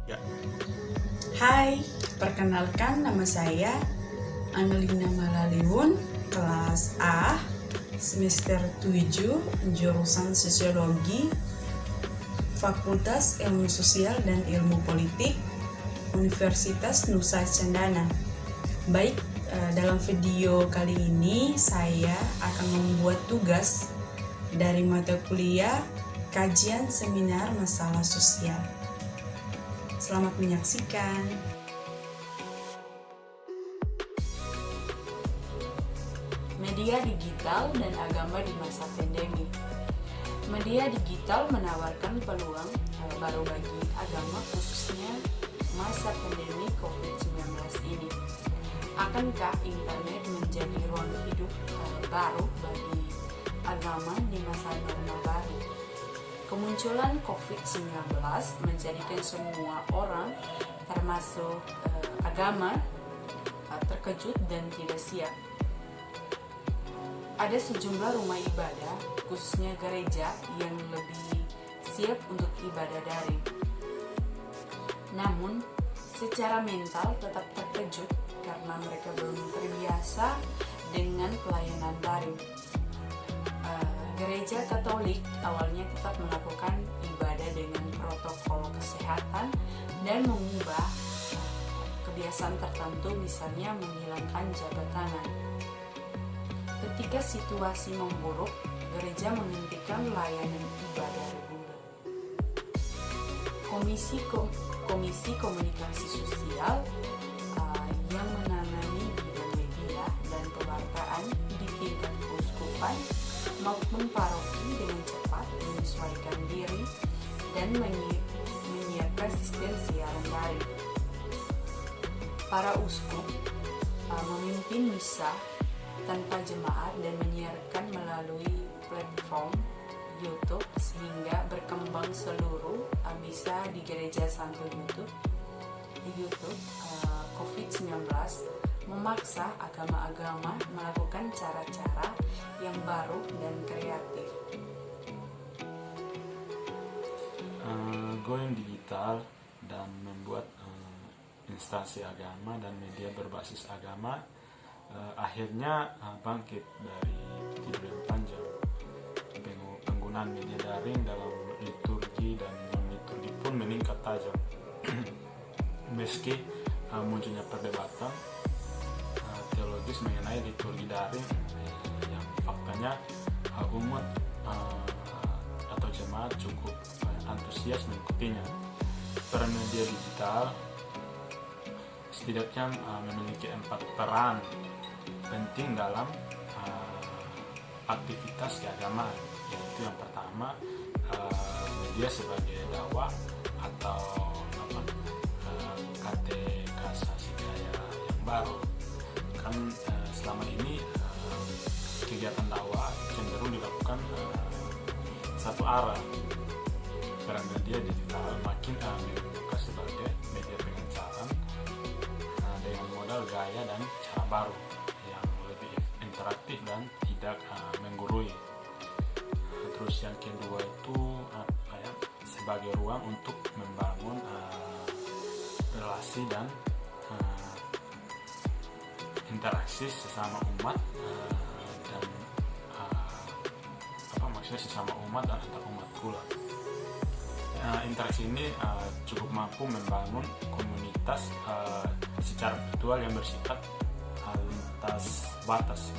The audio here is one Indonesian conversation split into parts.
Ya. Hai, perkenalkan nama saya Angelina Malaliun, kelas A, semester 7, jurusan Sosiologi, Fakultas Ilmu Sosial dan Ilmu Politik, Universitas Nusa Cendana. Baik, dalam video kali ini saya akan membuat tugas dari mata kuliah Kajian Seminar Masalah Sosial. Selamat menyaksikan. Media digital dan agama di masa pandemi. Media digital menawarkan peluang baru bagi agama, khususnya masa pandemi COVID-19 ini. Akankah internet menjadi ruang hidup baru bagi agama di masa normal baru? Kemunculan COVID-19 menjadikan semua orang, termasuk agama, terkejut dan tidak siap. Ada sejumlah rumah ibadah, khususnya gereja, yang lebih siap untuk ibadah daring. Namun, secara mental tetap terkejut karena mereka belum terbiasa dengan pelayanan daring. Gereja Katolik awalnya tetap melakukan ibadah dengan protokol kesehatan dan mengubah kebiasaan tertentu, misalnya menghilangkan jabat tangan. Ketika situasi memburuk, gereja menghentikan layanan ibadah reguler. Komisi Komunikasi Sosial yang menangani bidang media dan pewartaan di tingkat keuskupan maupun paroki dengan cepat menyesuaikan diri dan menyiapkan sistem siaran daring. Para uskup memimpin misa tanpa jemaat dan menyiarkan melalui platform YouTube sehingga berkembang seluruh misa di Gereja Santo di YouTube. COVID-19 memaksa agama-agama melakukan cara-cara yang baru dan kreatif. Going digital dan membuat instansi agama dan media berbasis agama akhirnya bangkit dari tidur yang panjang. Penggunaan media daring dalam liturgi dan non-liturgi pun meningkat tajam. Meski munculnya perdebatan teologis mengenai liturgi daring yang faktanya umat atau jemaat cukup antusias mengikutinya. Peran media digital setidaknya memiliki 4 peran penting dalam aktivitas keagamaan, yaitu yang pertama media sebagai dakwah atau katekisasi gaya yang baru. Kan selama ini kegiatan dakwah cenderung dilakukan satu arah. Peran media digital makin membuka sebagai media pengencaran dengan modal gaya dan cara baru yang lebih interaktif dan tidak menggurui. Terus yang kedua itu sebagai ruang untuk membangun relasi dan interaksi sesama umat dan maksudnya sesama umat dan antar umat pula. Interaksi ini cukup mampu membangun komunitas secara virtual yang bersifat lintas batas.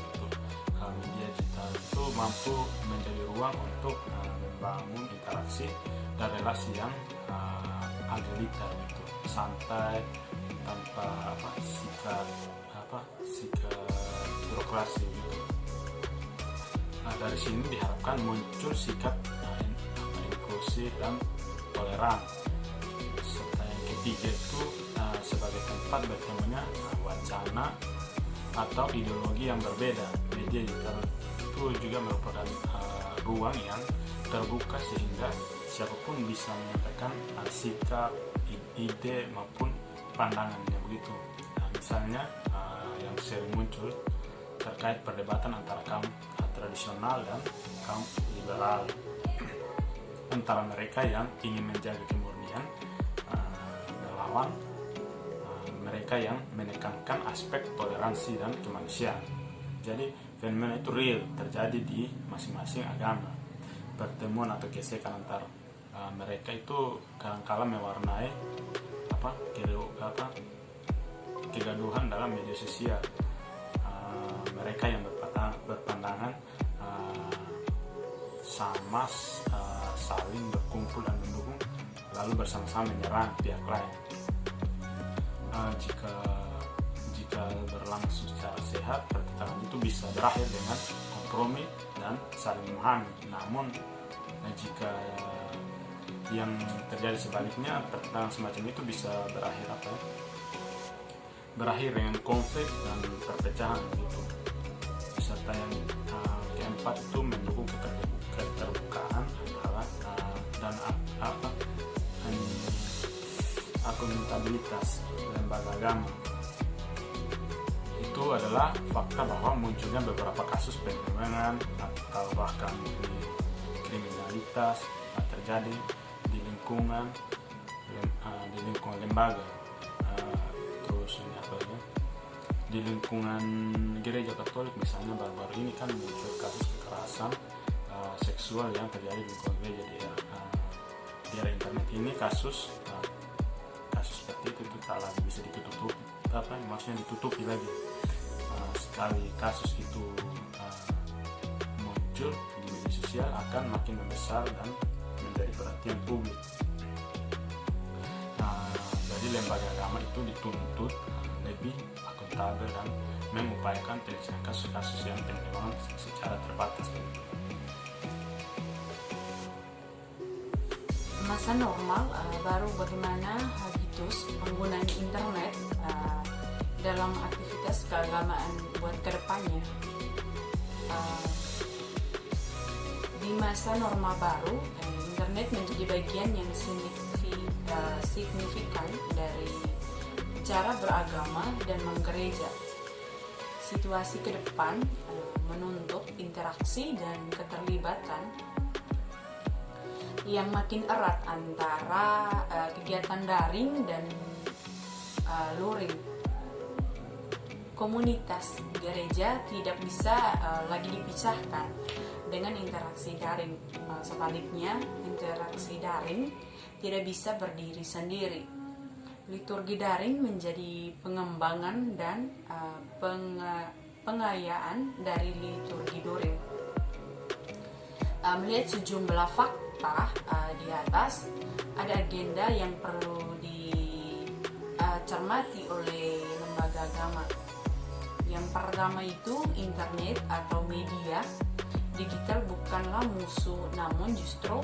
Media digital itu mampu menjadi ruang untuk membangun interaksi dan relasi yang egaliter, santai, tanpa sikap birokrasi gitu. Dari sini diharapkan muncul sikap inklusif dan toleran. Serta yang ketiga itu sebagai tempat bertemunya wacana atau ideologi yang berbeda. Media digital itu juga merupakan ruang yang terbuka sehingga siapapun bisa menyampaikan sikap, ide maupun pandangannya begitu. Misalnya yang sering muncul terkait perdebatan antara kaum tradisional dan kaum liberal, antara mereka yang ingin menjaga kemurnian melawan mereka yang menekankan aspek toleransi dan kemanusiaan. Jadi fenomena itu real, terjadi di masing-masing agama. Pertemuan atau gesekan antar mereka itu kadang-kala mewarnai kegaduhan dalam media sosial. Mereka yang berpandangan sama saling berkumpul dan mendukung, lalu bersama-sama menyerang pihak lain. Jika berlangsung secara sehat, pertentangan itu bisa berakhir dengan kompromi dan saling memahami. Namun jika yang terjadi sebaliknya, pertentangan semacam itu bisa berakhir dengan konflik dan perpecahan gitu. Serta yang keempat itu mendukung keterbukaan dan akuntabilitas lembaga agama. Itu adalah fakta bahwa munculnya beberapa kasus penyelewengan atau bahkan kriminalitas terjadi di lingkungan lembaga. Terus ini apa lagi? Di lingkungan gereja Katolik misalnya, baru-baru ini kan muncul kasus kekerasan seksual yang terjadi di lingkungan gereja di era internet ini. Kasus seperti itu tak lagi bisa ditutupi, maksudnya ditutupi lagi. Sekali kasus itu muncul di media sosial, akan makin membesar dan menjadi perhatian publik. Jadi lembaga agama itu dituntut lebih akuntabel dan mengupayakan penyelesaian kasus-kasus yang penyelewengan secara terbatas. Masa normal baru bagaimana habitus penggunaan internet dalam aktivitas keagamaan buat kedepannya. Di masa normal baru, internet menjadi bagian yang signifikan dari cara beragama dan menggereja. Situasi ke depan menuntut interaksi dan keterlibatan yang makin erat antara kegiatan daring dan luring. Komunitas gereja tidak bisa lagi dipisahkan dengan interaksi daring. Sebaliknya, interaksi daring tidak bisa berdiri sendiri. Liturgi daring menjadi pengembangan dan pengayaan dari liturgi daring. Melihat sejumlah fakta di atas, ada agenda yang perlu dicermati oleh lembaga agama. Yang pertama itu, internet atau media digital bukanlah musuh, namun justru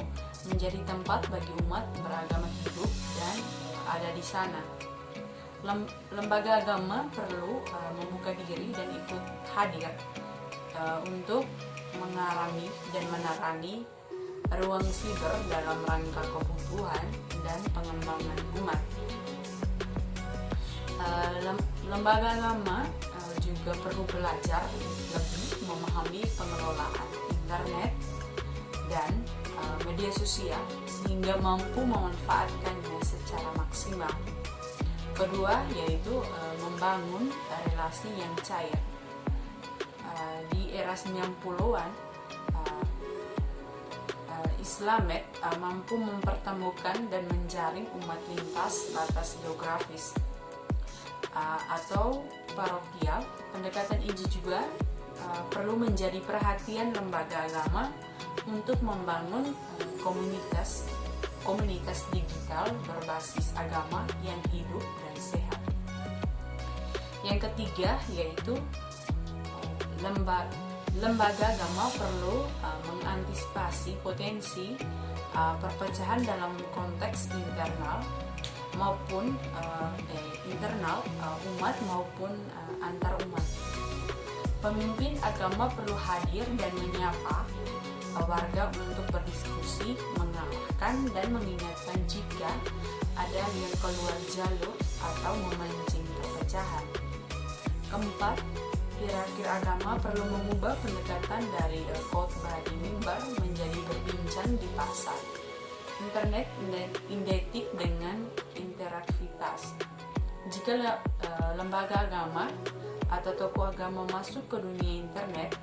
menjadi tempat bagi umat beragama hidup dan ada di sana. Lembaga agama perlu membuka diri dan ikut hadir untuk mengalami dan menerangi ruang siber dalam rangka kebutuhan dan pengembangan umat. Lembaga agama juga perlu belajar lebih memahami pengelolaan internet dan media sosial sehingga mampu memanfaatkannya secara maksimal. Kedua, yaitu membangun relasi yang cair. Di era 90-an, Islamet mampu mempertemukan dan menjaring umat lintas batas geografis atau parokial. Pendekatan ini juga perlu menjadi perhatian lembaga agama untuk membangun komunitas digital berbasis agama yang hidup dan sehat. Yang ketiga, yaitu lembaga agama perlu mengantisipasi potensi perpecahan dalam konteks internal maupun umat maupun antar umat. Pemimpin agama perlu hadir dan menyapa warga untuk berdiskusi, mengarahkan dan mengingatkan jika ada yang keluar jalur atau memancing perpecahan. Keempat, hierarki agama perlu mengubah pendekatan dari khotbah di mimbar menjadi berbincang di pasar. Internet identik dengan interaktivitas. Jika lembaga agama atau tokoh agama masuk ke dunia internet,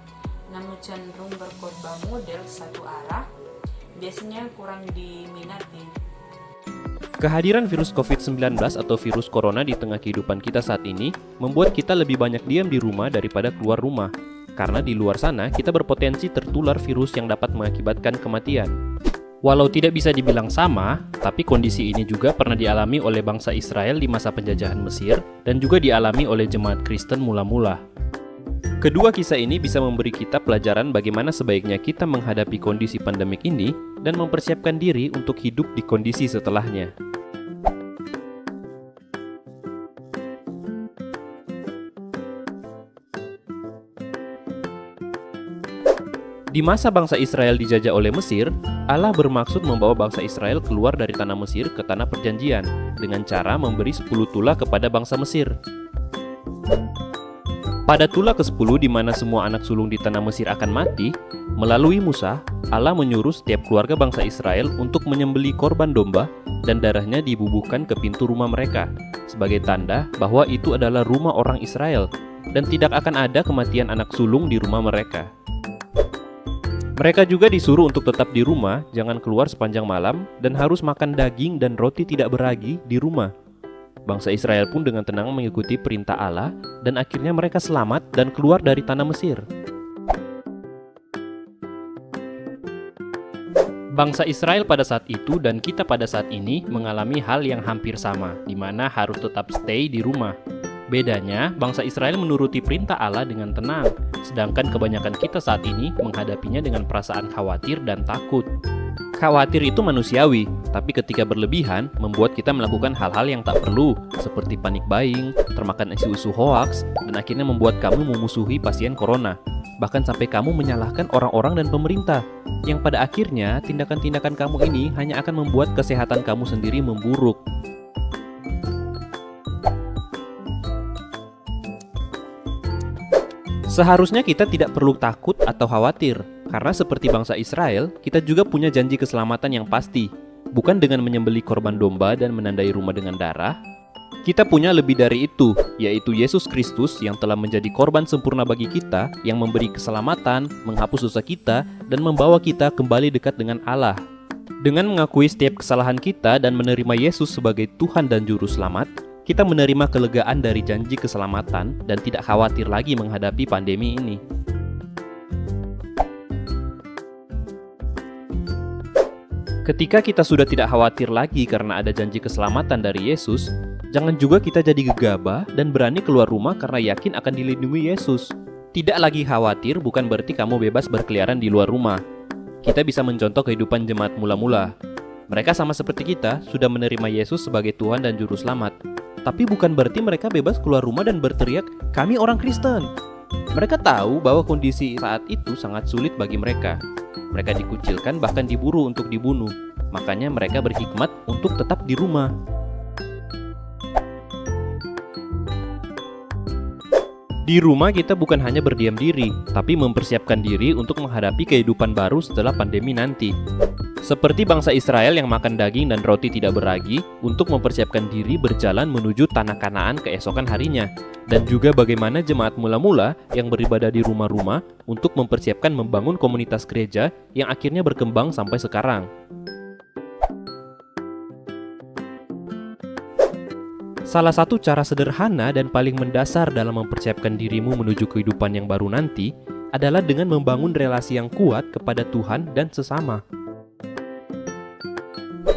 namun cenderung berkhotbah model satu arah, biasanya kurang diminati. Kehadiran virus COVID-19 atau virus corona di tengah kehidupan kita saat ini membuat kita lebih banyak diam di rumah daripada keluar rumah. Karena di luar sana kita berpotensi tertular virus yang dapat mengakibatkan kematian. Walau tidak bisa dibilang sama, tapi kondisi ini juga pernah dialami oleh bangsa Israel di masa penjajahan Mesir dan juga dialami oleh jemaat Kristen mula-mula. Kedua kisah ini bisa memberi kita pelajaran bagaimana sebaiknya kita menghadapi kondisi pandemik ini dan mempersiapkan diri untuk hidup di kondisi setelahnya. Di masa bangsa Israel dijajah oleh Mesir, Allah bermaksud membawa bangsa Israel keluar dari tanah Mesir ke tanah perjanjian dengan cara memberi 10 tulah kepada bangsa Mesir. Pada tulah ke-10 di mana semua anak sulung di tanah Mesir akan mati, melalui Musa, Allah menyuruh setiap keluarga bangsa Israel untuk menyembelih korban domba dan darahnya dibubuhkan ke pintu rumah mereka, sebagai tanda bahwa itu adalah rumah orang Israel dan tidak akan ada kematian anak sulung di rumah mereka. Mereka juga disuruh untuk tetap di rumah, jangan keluar sepanjang malam, dan harus makan daging dan roti tidak beragi di rumah. Bangsa Israel pun dengan tenang mengikuti perintah Allah, dan akhirnya mereka selamat dan keluar dari tanah Mesir. Bangsa Israel pada saat itu dan kita pada saat ini mengalami hal yang hampir sama, di mana harus tetap stay di rumah. Bedanya, bangsa Israel menuruti perintah Allah dengan tenang, sedangkan kebanyakan kita saat ini menghadapinya dengan perasaan khawatir dan takut. Khawatir itu manusiawi, tapi ketika berlebihan, membuat kita melakukan hal-hal yang tak perlu, seperti panik buying, termakan isu-isu hoaks, dan akhirnya membuat kamu memusuhi pasien corona. Bahkan sampai kamu menyalahkan orang-orang dan pemerintah, yang pada akhirnya tindakan-tindakan kamu ini hanya akan membuat kesehatan kamu sendiri memburuk. Seharusnya kita tidak perlu takut atau khawatir, karena seperti bangsa Israel, kita juga punya janji keselamatan yang pasti. Bukan dengan menyembelih korban domba dan menandai rumah dengan darah. Kita punya lebih dari itu, yaitu Yesus Kristus yang telah menjadi korban sempurna bagi kita, yang memberi keselamatan, menghapus dosa kita, dan membawa kita kembali dekat dengan Allah. Dengan mengakui setiap kesalahan kita dan menerima Yesus sebagai Tuhan dan Juru Selamat, kita menerima kelegaan dari janji keselamatan dan tidak khawatir lagi menghadapi pandemi ini. Ketika kita sudah tidak khawatir lagi karena ada janji keselamatan dari Yesus, jangan juga kita jadi gegabah dan berani keluar rumah karena yakin akan dilindungi Yesus. Tidak lagi khawatir bukan berarti kamu bebas berkeliaran di luar rumah. Kita bisa mencontoh kehidupan jemaat mula-mula. Mereka sama seperti kita, sudah menerima Yesus sebagai Tuhan dan Juru Selamat. Tapi bukan berarti mereka bebas keluar rumah dan berteriak, "Kami orang Kristen." Mereka tahu bahwa kondisi saat itu sangat sulit bagi mereka. Mereka dikucilkan bahkan diburu untuk dibunuh. Makanya mereka berhikmat untuk tetap di rumah. Di rumah kita bukan hanya berdiam diri, tapi mempersiapkan diri untuk menghadapi kehidupan baru setelah pandemi nanti. Seperti bangsa Israel yang makan daging dan roti tidak beragi untuk mempersiapkan diri berjalan menuju tanah Kanaan keesokan harinya. Dan juga bagaimana jemaat mula-mula yang beribadah di rumah-rumah untuk mempersiapkan membangun komunitas gereja yang akhirnya berkembang sampai sekarang. Salah satu cara sederhana dan paling mendasar dalam mempersiapkan dirimu menuju kehidupan yang baru nanti adalah dengan membangun relasi yang kuat kepada Tuhan dan sesama.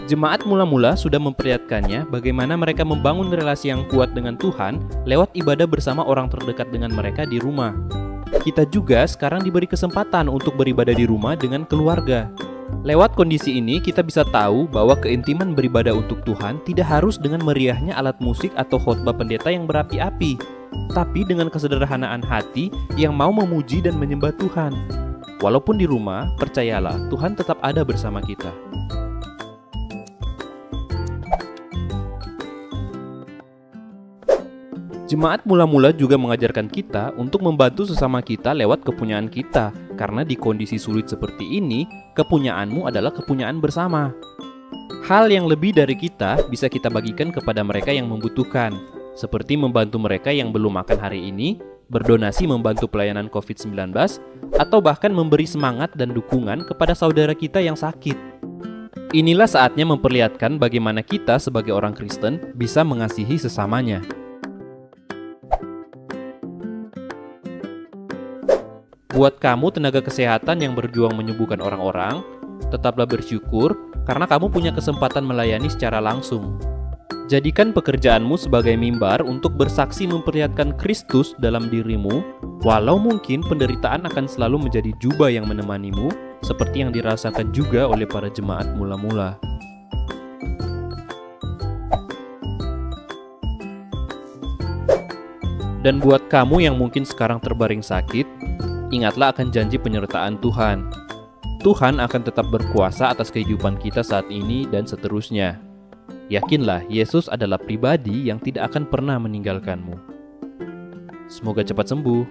Jemaat mula-mula sudah memperlihatkannya bagaimana mereka membangun relasi yang kuat dengan Tuhan lewat ibadah bersama orang terdekat dengan mereka di rumah. Kita juga sekarang diberi kesempatan untuk beribadah di rumah dengan keluarga. Lewat kondisi ini kita bisa tahu bahwa keintiman beribadah untuk Tuhan tidak harus dengan meriahnya alat musik atau khotbah pendeta yang berapi-api, tapi dengan kesederhanaan hati yang mau memuji dan menyembah Tuhan. Walaupun di rumah, percayalah Tuhan tetap ada bersama kita. Jemaat mula-mula juga mengajarkan kita untuk membantu sesama kita lewat kepunyaan kita, karena di kondisi sulit seperti ini, kepunyaanmu adalah kepunyaan bersama. Hal yang lebih dari kita bisa kita bagikan kepada mereka yang membutuhkan, seperti membantu mereka yang belum makan hari ini, berdonasi membantu pelayanan COVID-19, atau bahkan memberi semangat dan dukungan kepada saudara kita yang sakit. Inilah saatnya memperlihatkan bagaimana kita sebagai orang Kristen bisa mengasihi sesamanya. Buat kamu tenaga kesehatan yang berjuang menyembuhkan orang-orang, tetaplah bersyukur karena kamu punya kesempatan melayani secara langsung. Jadikan pekerjaanmu sebagai mimbar untuk bersaksi memperlihatkan Kristus dalam dirimu, walau mungkin penderitaan akan selalu menjadi jubah yang menemanimu, seperti yang dirasakan juga oleh para jemaat mula-mula. Dan buat kamu yang mungkin sekarang terbaring sakit, ingatlah akan janji penyertaan Tuhan. Tuhan akan tetap berkuasa atas kehidupan kita saat ini dan seterusnya. Yakinlah, Yesus adalah pribadi yang tidak akan pernah meninggalkanmu. Semoga cepat sembuh.